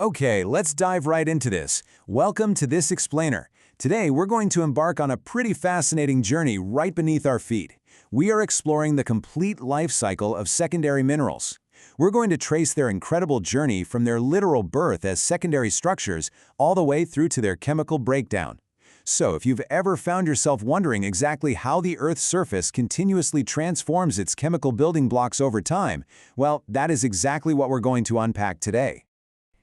Okay, let's dive right into this. Welcome to This Explainer. Today, we're going to embark on a pretty fascinating journey right beneath our feet. We are exploring the complete life cycle of secondary minerals. We're going to trace their incredible journey from their literal birth as secondary structures all the way through to their chemical breakdown. So, if you've ever found yourself wondering exactly how the Earth's surface continuously transforms its chemical building blocks over time, well, that is exactly what we're going to unpack today.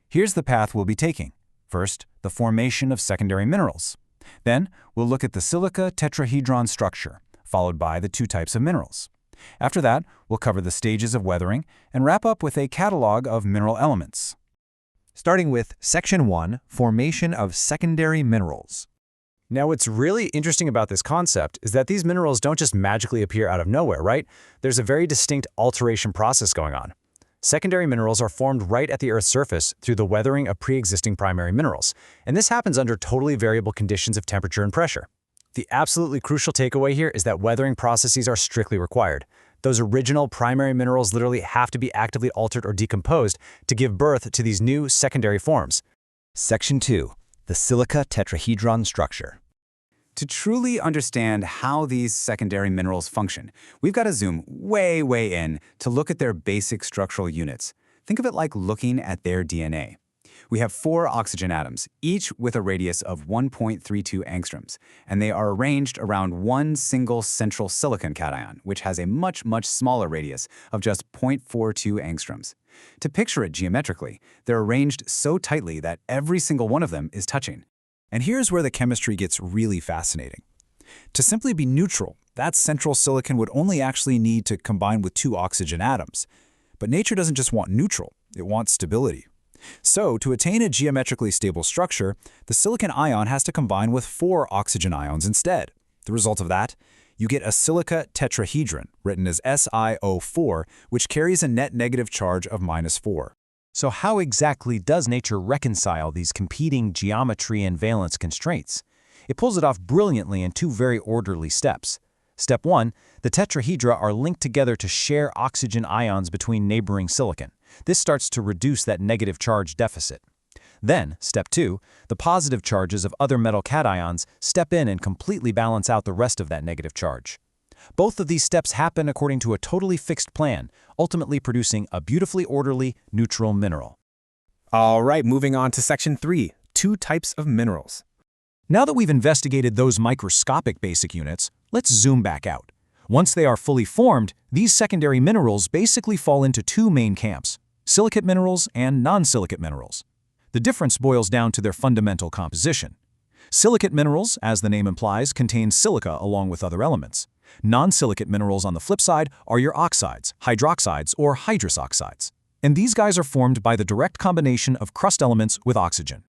Here's the path we'll be taking. First, the formation of secondary minerals. Then, we'll look at the silica tetrahedron structure, followed by the two types of minerals. After that, we'll cover the stages of weathering and wrap up with a catalog of mineral elements. Starting with Section 1, Formation of Secondary Minerals. Now, what's really interesting about this concept is that these minerals don't just magically appear out of nowhere, right? There's a very distinct alteration process going on. Secondary minerals are formed right at the Earth's surface through the weathering of pre-existing primary minerals, and this happens under totally variable conditions of temperature and pressure. The absolutely crucial takeaway here is that weathering processes are strictly required. Those original primary minerals literally have to be actively altered or decomposed to give birth to these new secondary forms. Section 2, the silica tetrahedron structure. To truly understand how these secondary minerals function, we've got to zoom way in to look at their basic structural units. Think of it like looking at their DNA. We have 4 oxygen atoms, each with a radius of 1.32 angstroms, and they are arranged around one single central silicon cation, which has a much smaller radius of just 0.42 angstroms. To picture it geometrically, they're arranged so tightly that every single one of them is touching. And here's where the chemistry gets really fascinating. To simply be neutral, that central silicon would only actually need to combine with 2 oxygen atoms. But nature doesn't just want neutral, it wants stability. So, to attain a geometrically stable structure, the silicon ion has to combine with 4 oxygen ions instead. The result of that? You get a silica tetrahedron, written as SiO4, which carries a net negative charge of -4. So how exactly does nature reconcile these competing geometry and valence constraints? It pulls it off brilliantly in 2 very orderly steps. Step 1, the tetrahedra are linked together to share oxygen ions between neighboring silicon. This starts to reduce that negative charge deficit. Then, step 2, the positive charges of other metal cations step in and completely balance out the rest of that negative charge. Both of these steps happen according to a totally fixed plan, ultimately producing a beautifully orderly, neutral mineral. All right, moving on to Section 3, 2 types of minerals. Now that we've investigated those microscopic basic units, let's zoom back out. Once they are fully formed, these secondary minerals basically fall into 2 main camps: silicate minerals and non-silicate minerals. The difference boils down to their fundamental composition. Silicate minerals, as the name implies, contain silica along with other elements. Non-silicate minerals, on the flip side, are your oxides, hydroxides, or hydrous oxides. And these guys are formed by the direct combination of crust elements with oxygen.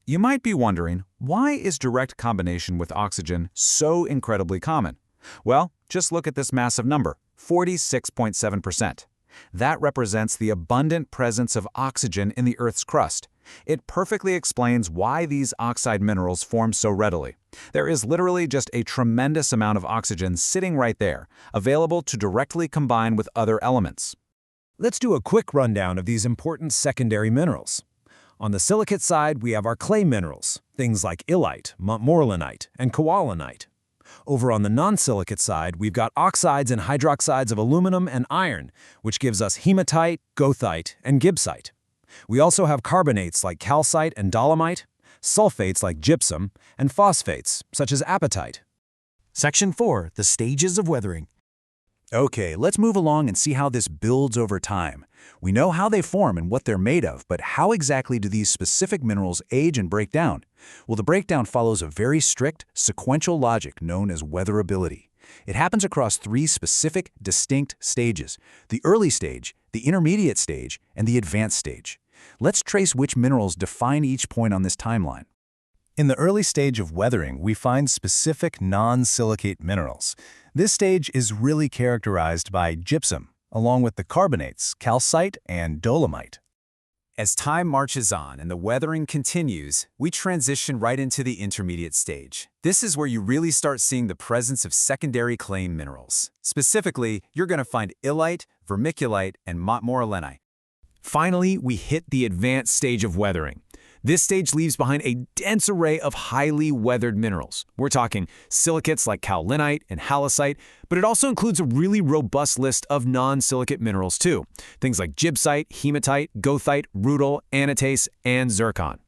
You might be wondering, why is direct combination with oxygen so incredibly common? Well, just look at this massive number, 46.7%. That represents the abundant presence of oxygen in the Earth's crust. It perfectly explains why these oxide minerals form so readily. There is literally just a tremendous amount of oxygen sitting right there, available to directly combine with other elements. Let's do a quick rundown of these important secondary minerals. On the silicate side, we have our clay minerals, things like illite, montmorillonite, and kaolinite. Over on the non-silicate side, we've got oxides and hydroxides of aluminum and iron, which gives us hematite, goethite, and gibbsite. We also have carbonates like calcite and dolomite, sulfates like gypsum, and phosphates, such as apatite. Section 4, the stages of weathering. Okay, let's move along and see how this builds over time. We know how they form and what they're made of, but how exactly do these specific minerals age and break down? Well, the breakdown follows a very strict, sequential logic known as weatherability. It happens across 3 specific, distinct stages: the early stage, the intermediate stage, and the advanced stage. Let's trace which minerals define each point on this timeline. In the early stage of weathering, we find specific non-silicate minerals. This stage is really characterized by gypsum, along with the carbonates, calcite and dolomite. As time marches on and the weathering continues, we transition right into the intermediate stage. This is where you really start seeing the presence of secondary clay minerals. Specifically, you're going to find illite, vermiculite, and montmorillonite. Finally, we hit the advanced stage of weathering. This stage leaves behind a dense array of highly weathered minerals. We're talking silicates like kaolinite and halloysite, but it also includes a really robust list of non-silicate minerals too. Things like gibbsite, hematite, goethite, rutile, anatase, and zircon.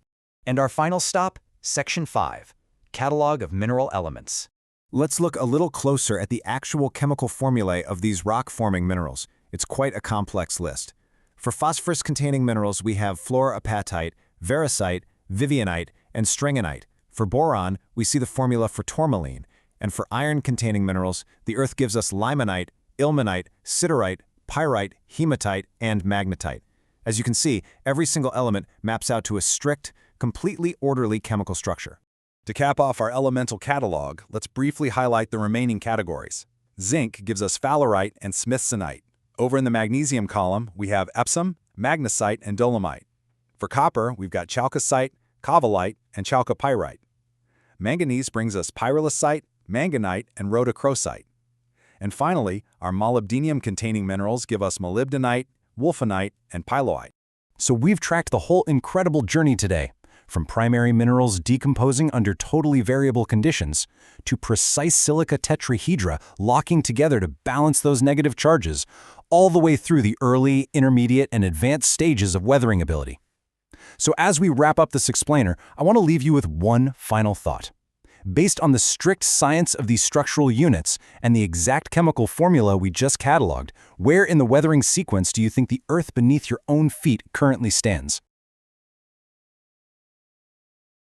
And our final stop, Section 5, Catalog of Mineral Elements. Let's look a little closer at the actual chemical formulae of these rock-forming minerals. It's quite a complex list. For phosphorus-containing minerals, we have fluoroapatite, variscite, vivianite, and strengonite. For boron, we see the formula for tourmaline. And for iron-containing minerals, the Earth gives us limonite, ilmenite, siderite, pyrite, hematite, and magnetite. As you can see, every single element maps out to a strict, completely orderly chemical structure. To cap off our elemental catalog, let's briefly highlight the remaining categories. Zinc gives us fowlerite and smithsonite. Over in the magnesium column, we have epsom, magnesite, and dolomite. For copper, we've got chalcocite, cavellite, and chalcopyrite. Manganese brings us pyrolusite, manganite, and rhodochrosite. And finally, our molybdenum-containing minerals give us molybdenite, wolfenite, and pyloite. So we've tracked the whole incredible journey today, from primary minerals decomposing under totally variable conditions to precise silica tetrahedra locking together to balance those negative charges, all the way through the early, intermediate, and advanced stages of weathering ability. So as we wrap up this explainer, I want to leave you with one final thought. Based on the strict science of these structural units and the exact chemical formula we just cataloged, where in the weathering sequence do you think the Earth beneath your own feet currently stands?